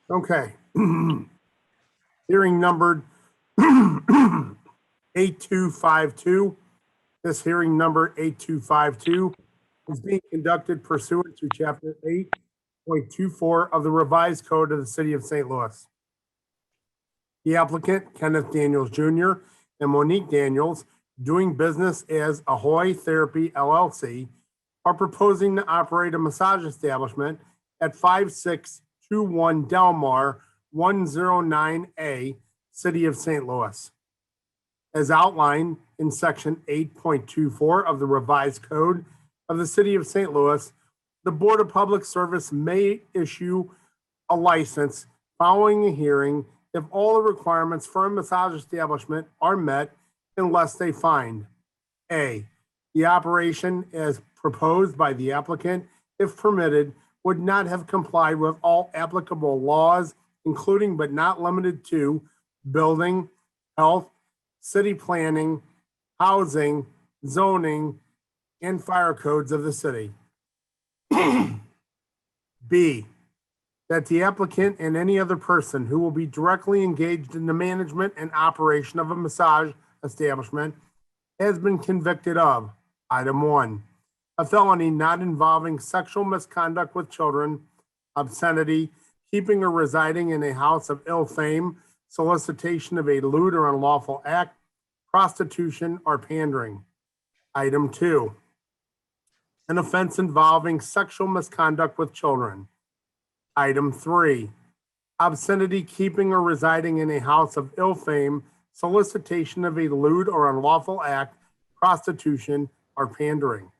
Okay. Hearing numbered 8252. This hearing number 8252 is being conducted pursuant to Chapter 8.24 of the Revised Code of the City of St. Louis. The applicant, Kenneth Daniels Jr. and Monique Daniels, doing business as Ahoy Therapy LLC, are proposing to operate a massage establishment at 5621 Delmar, 109A, City of St. Louis. As outlined in Section 8.24 of the Revised Code of the City of St. Louis, the Board of Public Service may issue a license following a hearing if all the requirements for a massage establishment are met unless they find A, the operation as proposed by the applicant, if permitted, would not have complied with all applicable laws, including but not limited to building, health, city planning, housing, zoning, and fire codes of the city. B, that the applicant and any other person who will be directly engaged in the management and operation of a massage establishment has been convicted of, item 1, a felony not involving sexual misconduct with children, obscenity, keeping or residing in a house of ill fame, solicitation of a lewd or unlawful act, prostitution, or pandering. Item 2, an offense involving sexual misconduct with children. Item 3, obscenity, keeping or residing in a house of ill fame, solicitation of a lewd or unlawful act, prostitution, or pandering.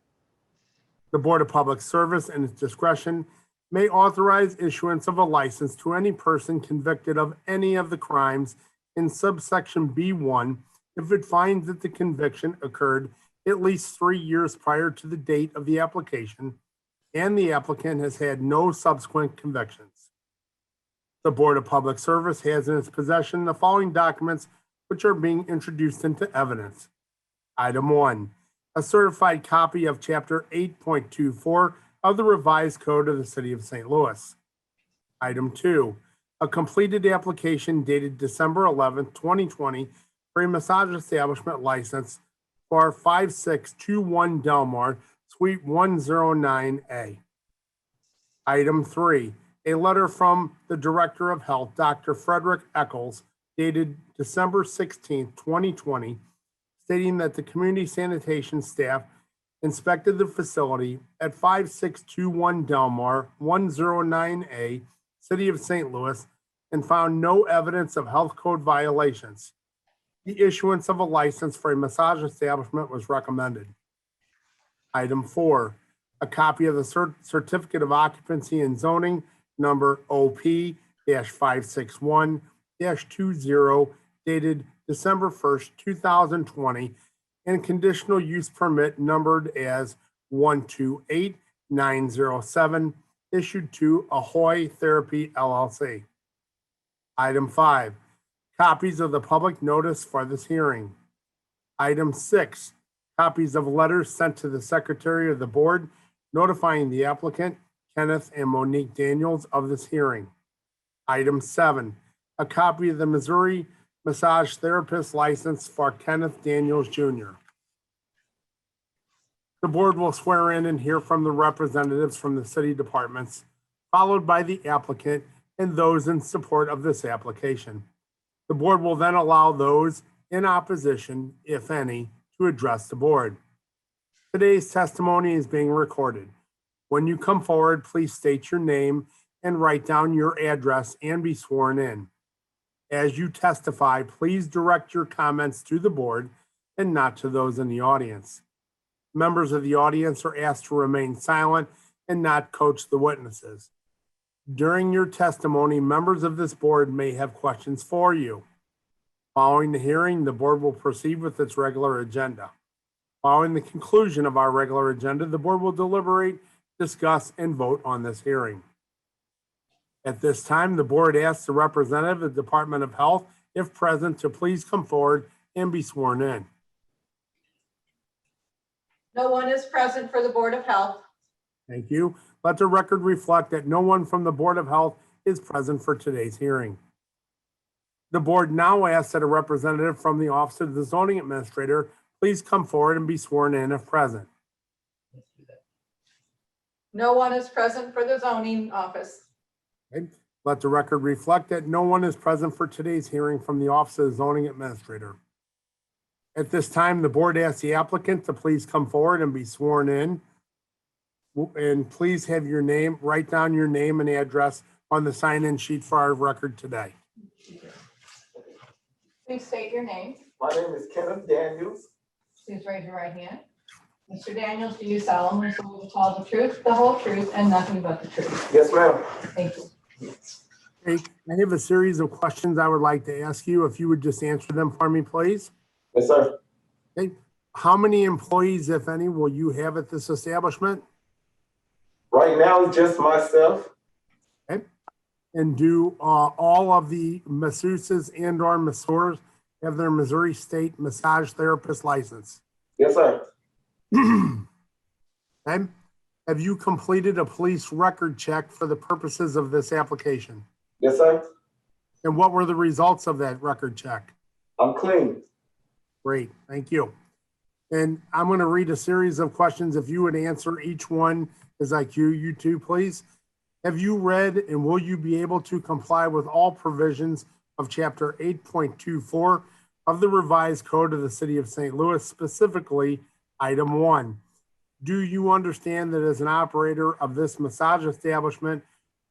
The Board of Public Service, in its discretion, may authorize issuance of a license to any person convicted of any of the crimes in subsection B1 if it finds that the conviction occurred at least 3 years prior to the date of the application and the applicant has had no subsequent convictions. The Board of Public Service has in its possession the following documents which are being introduced into evidence. Item 1, a certified copy of Chapter 8.24 of the Revised Code of the City of St. Louis. Item 2, a completed application dated December 11th, 2020 for a massage establishment license for 5621 Delmar, Suite 109A. Item 3, a letter from the Director of Health, Dr. Frederick Eccles, dated December 16th, 2020, stating that the community sanitation staff inspected the facility at 5621 Delmar, 109A, City of St. Louis, and found no evidence of health code violations. The issuance of a license for a massage establishment was recommended. Item 4, a copy of the Certificate of Occupancy and Zoning number OP-561-20 dated December 1st, 2020, and conditional use permit numbered as 128907 issued to Ahoy Therapy LLC. Item 5, copies of the public notice for this hearing. Item 6, copies of letters sent to the Secretary of the Board notifying the applicant, Kenneth and Monique Daniels, of this hearing. Item 7, a copy of the Missouri massage therapist license for Kenneth Daniels Jr. The board will swear in and hear from the representatives from the city departments, followed by the applicant and those in support of this application. The board will then allow those in opposition, if any, to address the board. Today's testimony is being recorded. When you come forward, please state your name and write down your address and be sworn in. As you testify, please direct your comments to the board and not to those in the audience. Members of the audience are asked to remain silent and not coach the witnesses. During your testimony, members of this board may have questions for you. Following the hearing, the board will proceed with its regular agenda. Following the conclusion of our regular agenda, the board will deliberate, discuss, and vote on this hearing. At this time, the board asks the representative of the Department of Health, if present, to please come forward and be sworn in. No one is present for the Board of Health. Thank you. Let the record reflect that no one from the Board of Health is present for today's hearing. The board now asks that a representative from the Office of the Zoning Administrator please come forward and be sworn in if present. No one is present for the zoning office. Okay. Let the record reflect that no one is present for today's hearing from the Office of the Zoning Administrator. At this time, the board asks the applicant to please come forward and be sworn in. And please have your name, write down your name and address on the sign-in sheet for our record today. Please state your name. My name is Kenneth Daniels. Please raise your right hand. Mr. Daniels, do you solemnly swear to tell the truth, the whole truth, and nothing but the truth? Yes, ma'am. Thank you. Okay, I have a series of questions I would like to ask you. If you would just answer them for me, please. Yes, sir. Okay. How many employees, if any, will you have at this establishment? Right now, just myself. Okay. And do all of the masseuses and or masseurs have their Missouri State massage therapist license? Yes, sir. Okay. Have you completed a police record check for the purposes of this application? Yes, sir. And what were the results of that record check? I'm clean. Great, thank you. And I'm going to read a series of questions. If you would answer each one as I cue you to, please. Have you read and will you be able to comply with all provisions of Chapter 8.24 of the Revised Code of the City of St. Louis, specifically Item 1? Do you understand that as an operator of this massage establishment,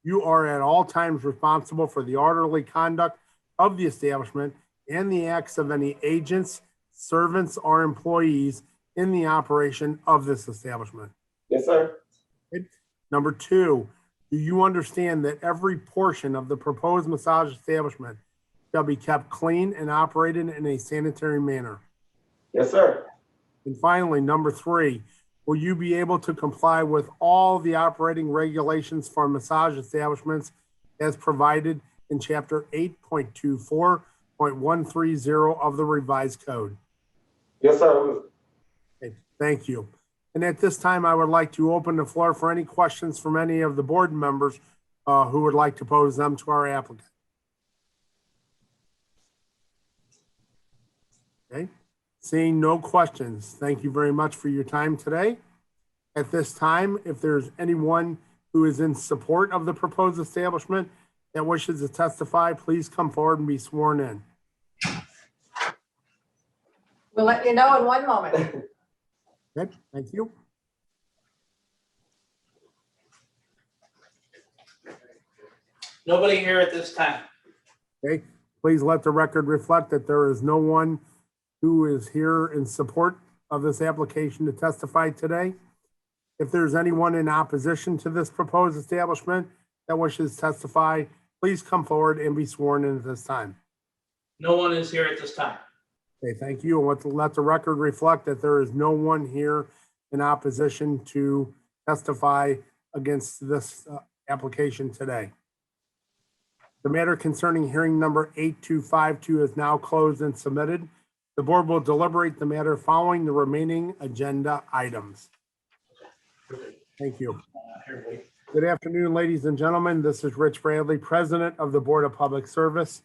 you are at all times responsible for the orderly conduct of the establishment and the acts of any agents, servants, or employees in the operation of this establishment? Yes, sir. Okay. Number 2, do you understand that every portion of the proposed massage establishment shall be kept clean and operated in a sanitary manner? Yes, sir. And finally, number 3, will you be able to comply with all the operating regulations for massage establishments as provided in Chapter 8.24.130 of the Revised Code? Yes, sir. Okay, thank you. And at this time, I would like to open the floor for any questions from any of the board members who would like to pose them to our applicant. Okay, seeing no questions, thank you very much for your time today. At this time, if there's anyone who is in support of the proposed establishment that wishes to testify, please come forward and be sworn in. We'll let you know in 1 moment. Okay, thank you. Nobody here at this time. Okay, please let the record reflect that there is no one who is here in support of this application to testify today. If there's anyone in opposition to this proposed establishment that wishes to testify, please come forward and be sworn in at this time. No one is here at this time. Okay, thank you. And let the record reflect that there is no one here in opposition to testify against this application today. The matter concerning hearing number 8252 is now closed and submitted. The board will deliberate the matter following the remaining agenda items. Thank you. Good afternoon, ladies and gentlemen. This is Rich Bradley, President of the Board of Public Service.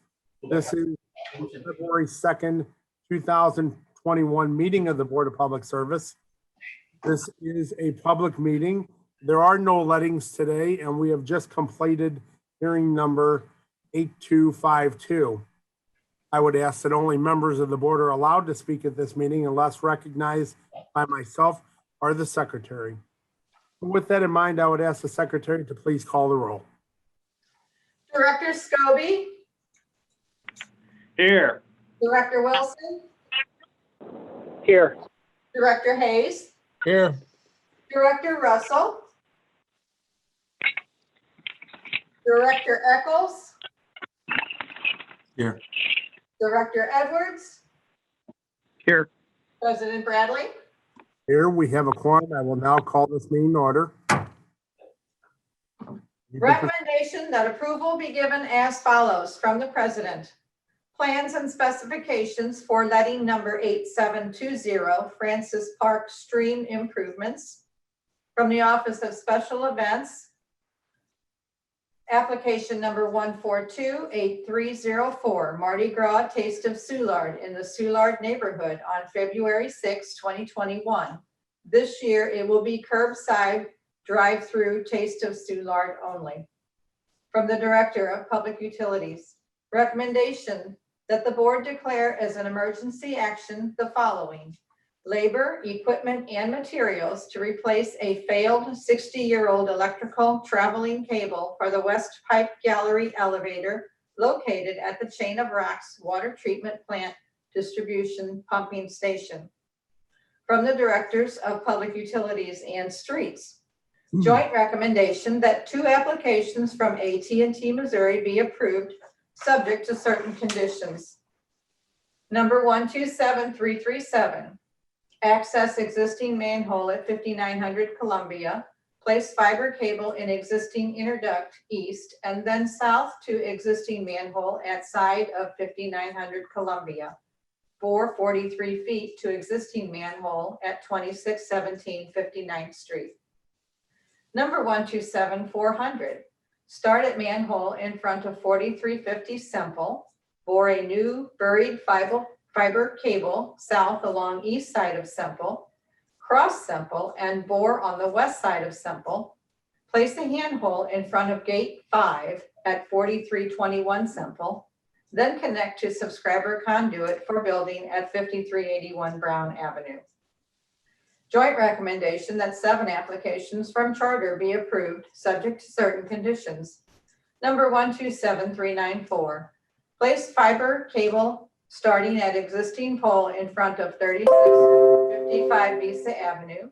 This is February 2nd, 2021 meeting of the Board of Public Service. This is a public meeting. There are no lettings today, and we have just completed hearing number 8252. I would ask that only members of the board are allowed to speak at this meeting unless recognized by myself or the secretary. With that in mind, I would ask the secretary to please call the roll. Director Scobie, Here. Director Wilson, Here. Director Hayes, Here. Director Russell, Director Eccles, Here. Director Edwards, Here. President Bradley. Here we have a quorum. I will now call this meeting to order. Recommendation that approval be given as follows from the president. Plans and specifications for letting number 8720 Francis Park Stream Improvements from the Office of Special Events Application number 1428304, Mardi Gras Taste of Soulard in the Soulard Neighborhood on February 6, 2021. This year, it will be curbside drive-through Taste of Soulard only. From the Director of Public Utilities, recommendation that the board declare as an emergency action the following: labor, equipment, and materials to replace a failed 60-year-old electrical traveling cable for the West Pipe Gallery elevator located at the Chain of Rocks Water Treatment Plant Distribution Pumping Station. From the Directors of Public Utilities and Streets, joint recommendation that 2 applications from AT&T Missouri be approved, subject to certain conditions. Number 127337. Access existing manhole at 5900 Columbia, place fiber cable in existing interduct east and then south to existing manhole at side of 5900 Columbia. Bore 43 feet to existing manhole at 2617 59th Street. Number 127400, start at manhole in front of 4350 Semple, bore a new buried fiber cable south along east side of Semple, cross Semple and bore on the west side of Semple, place a handhole in front of gate 5 at 4321 Semple, then connect to subscriber conduit for building at 5381 Brown Avenue. Joint recommendation that 7 applications from Charter be approved, subject to certain conditions. Number 127394, place fiber cable starting at existing pole in front of 3655 Visa Avenue,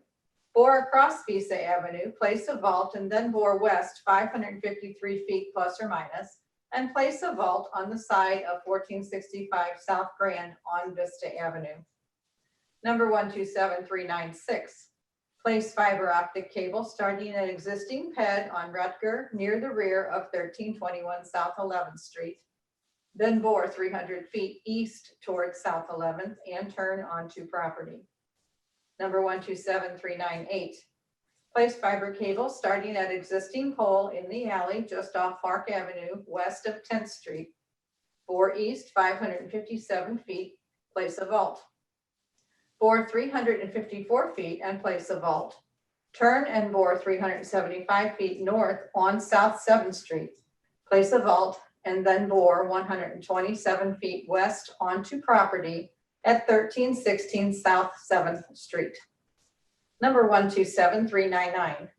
bore across Visa Avenue, place a vault and then bore west 553 feet plus or minus, and place a vault on the side of 1465 South Grand on Vista Avenue. Number 127396, place fiber optic cable starting at existing PED on Rutger near the rear of 1321 South 11th Street, then bore 300 feet east towards South 11th and turn onto property. Number 127398, place fiber cable starting at existing pole in the alley just off Park Avenue west of 10th Street, bore east 557 feet, place a vault. Bore 354 feet and place a vault. Turn and bore 375 feet north on South 7th Street, place a vault, and then bore 127 feet west onto property at 1316 South 7th Street. Number 127399,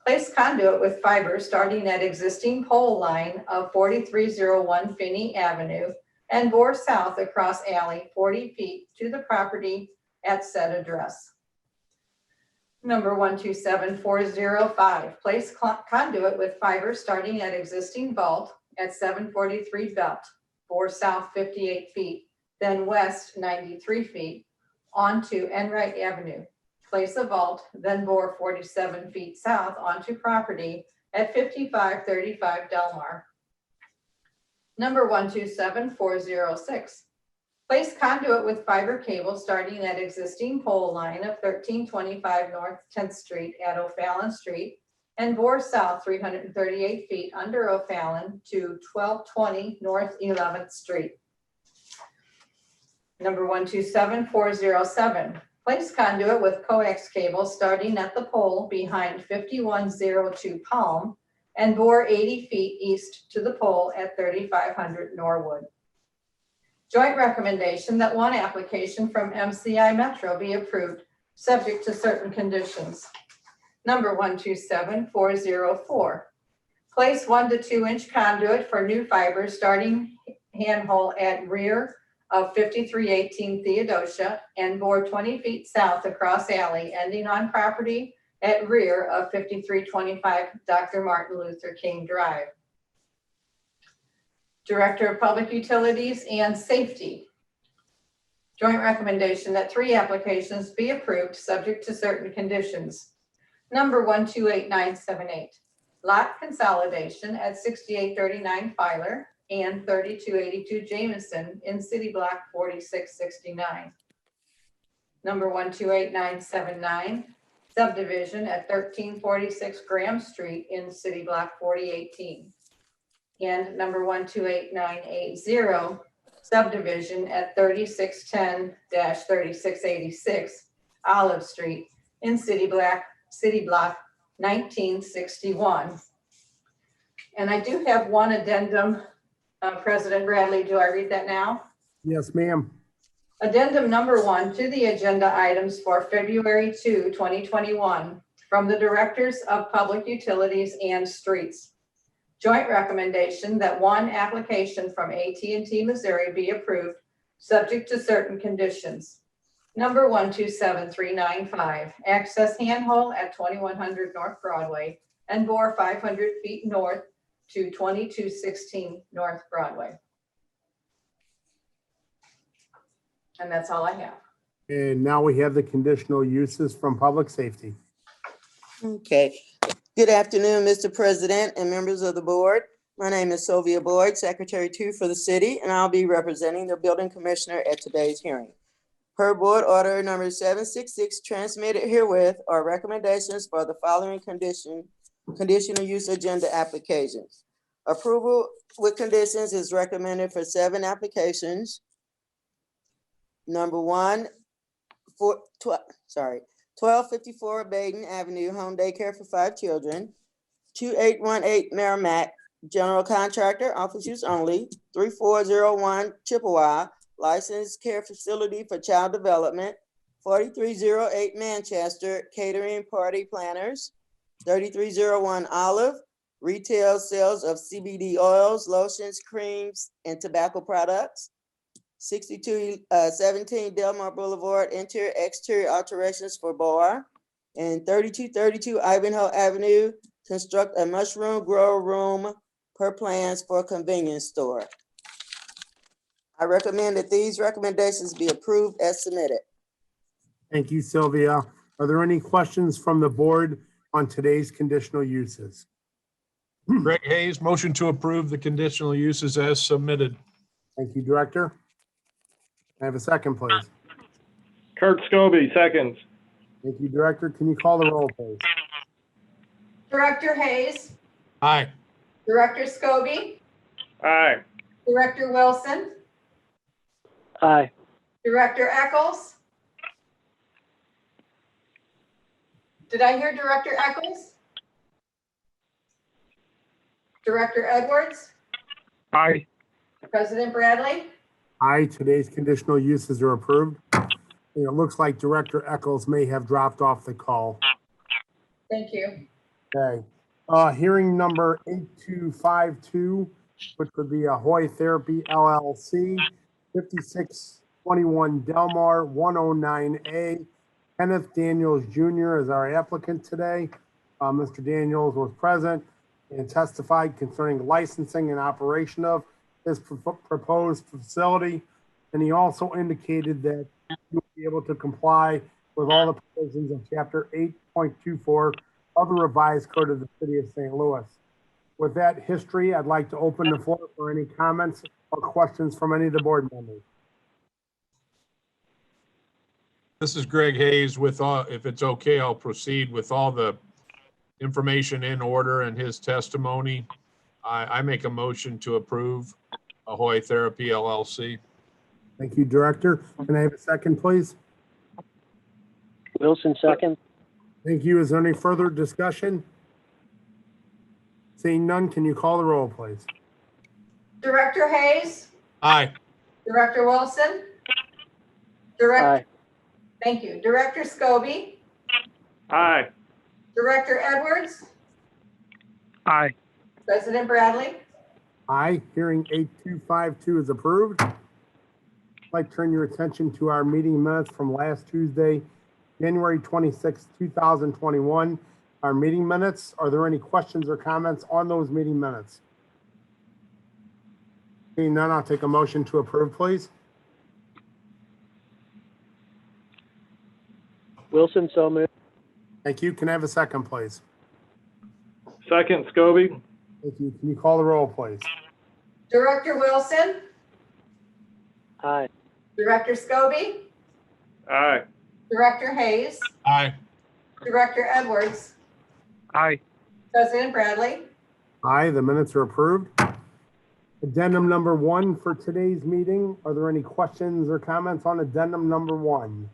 place conduit with fiber starting at existing pole line of 4301 Finney Avenue and bore south across alley 40 feet to the property at said address. Number 127405, place conduit with fiber starting at existing vault at 743 Belt, bore south 58 feet, then west 93 feet onto Enright Avenue. Place a vault, then bore 47 feet south onto property at 5535 Delmar. Number 127406, place conduit with fiber cable starting at existing pole line of 1325 North 10th Street at O'Fallon Street and bore south 338 feet under O'Fallon to 1220 North 11th Street. Number 127407, place conduit with coax cable starting at the pole behind 5102 Palm and bore 80 feet east to the pole at 3500 Norwood. Joint recommendation that 1 application from MCI Metro be approved, subject to certain conditions. Number 127404, place 1 to 2 inch conduit for new fiber starting handhole at rear of 5318 Theodosia and bore 20 feet south across alley ending on property at rear of 5325 Dr. Martin Luther King Drive. Director of Public Utilities and Safety. Joint recommendation that 3 applications be approved, subject to certain conditions. Number 128978, lot consolidation at 6839 Filer and 3282 Jameson in City Block 4669. Number 128979, subdivision at 1346 Graham Street in City Block 4018. and number 128980 subdivision at 3610-3686 Olive Street in City Block 1961. And I do have one addendum, President Bradley, do I read that now? Yes, ma'am. Addendum number 1 to the agenda items for February 2, 2021, from the Directors of Public Utilities and Streets. Joint recommendation that one application from AT&T Missouri be approved, subject to certain conditions. Number 127395, access handhole at 2100 North Broadway and bore 500 feet north to 2216 North Broadway. And that's all I have. And now we have the conditional uses from public safety. Okay. Good afternoon, Mr. President and members of the board. My name is Sylvia Boyd, Secretary 2 for the city, and I'll be representing the building commissioner at today's hearing. Per board order number 766 transmitted herewith are recommendations for the following conditional use agenda applications. Approval with conditions is recommended for 7 applications. Number 1, 1254 Baden Avenue, home daycare for 5 children. 2818 Merrimack, general contractor, office use only. 3401 Chippewa, licensed care facility for child development. 4308 Manchester, catering party planners. 3301 Olive, retail sales of CBD oils, lotions, creams, and tobacco products. 6217 Delmar Boulevard, interior, exterior alterations for bar. And 3232 Ivanhoe Avenue, construct a mushroom grow room per plans for a convenience store. I recommend that these recommendations be approved as submitted. Thank you, Sylvia. Are there any questions from the board on today's conditional uses? Greg Hayes, motion to approve the conditional uses as submitted. Thank you, Director. Can I have a second, please? Kurt Scobie, seconds. Thank you, Director. Can you call the roll, please? Director Hayes, Aye. Director Scobie, Aye. Director Wilson, Aye. Director Eccles. Did I hear Director Eccles? Director Edwards, Aye. President Bradley? Aye, today's conditional uses are approved. And it looks like Director Eccles may have dropped off the call. Thank you. Okay. Hearing number 8252, which would be Ahoy Therapy LLC, 5621 Delmar, 109A. Kenneth Daniels Jr. is our applicant today. Mr. Daniels was present and testified concerning licensing and operation of his proposed facility. And he also indicated that he will be able to comply with all the provisions of Chapter 8.24 of the revised code of the city of St. Louis. With that history, I'd like to open the floor for any comments or questions from any of the board members. This is Greg Hayes with, if it's okay, I'll proceed with all the information in order and his testimony. I make a motion to approve Ahoy Therapy LLC. Thank you, Director. Can I have a second, please? Wilson, second. Thank you. Is there any further discussion? Seeing none, can you call the roll, please? Director Hayes, Aye. Director Wilson, Aye. thank you. Director Scobie, Aye. Director Edwards, Aye. President Bradley? Aye. Hearing 8252 is approved. I'd like to turn your attention to our meeting minutes from last Tuesday, January 26, 2021. Our meeting minutes. Are there any questions or comments on those meeting minutes? Seeing none, I'll take a motion to approve, please. Wilson, so moved. Thank you. Can I have a second, please? Second, Scobie. Thank you. Can you call the roll, please? Director Wilson, Aye. Director Scobie, Aye. Director Hayes, Aye. Director Edwards, Aye. President Bradley? Aye, the minutes are approved. Addendum number 1 for today's meeting. Are there any questions or comments on addendum number 1?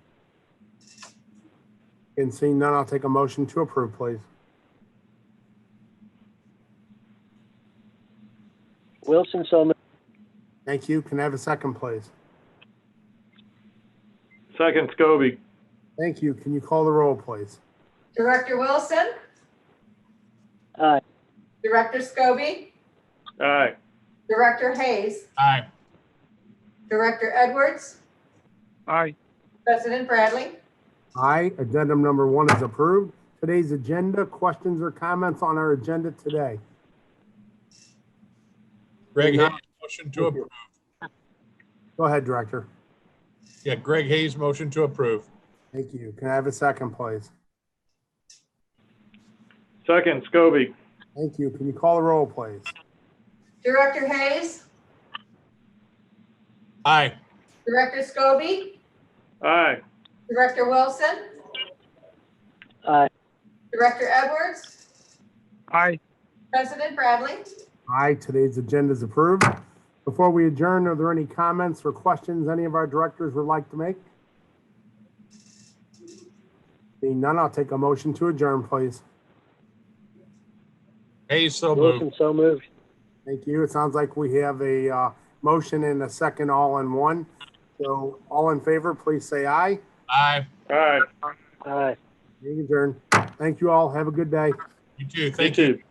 And seeing none, I'll take a motion to approve, please. Wilson, so moved. Thank you. Can I have a second, please? Second, Scobie. Thank you. Can you call the roll, please? Director Wilson, Aye. Director Scobie, Aye. Director Hayes, Aye. Director Edwards, Aye. President Bradley. Aye. Addendum number 1 is approved. Today's agenda, questions or comments on our agenda today? Greg No. Hayes, motion to approve. Go ahead, Director. Yeah, Greg Hayes, motion to approve. Thank you. Can I have a second, please? Second, Scobie. Thank you. Can you call the roll, please? Director Hayes, Aye. Director Scobie, Aye. Director Wilson, Aye. Director Edwards, Aye. President Bradley. Aye. Today's agenda is approved. Before we adjourn, are there any comments or questions any of our directors would like to make? Seeing none, I'll take a motion to adjourn, please. Hayes, so moved. Wilson, so moved. Thank you. It sounds like we have a motion and a second all in one. So all in favor, please say aye. Aye. Aye. Aye. Meeting adjourned. Thank you all. Have a good day. You too. You Thank you. too.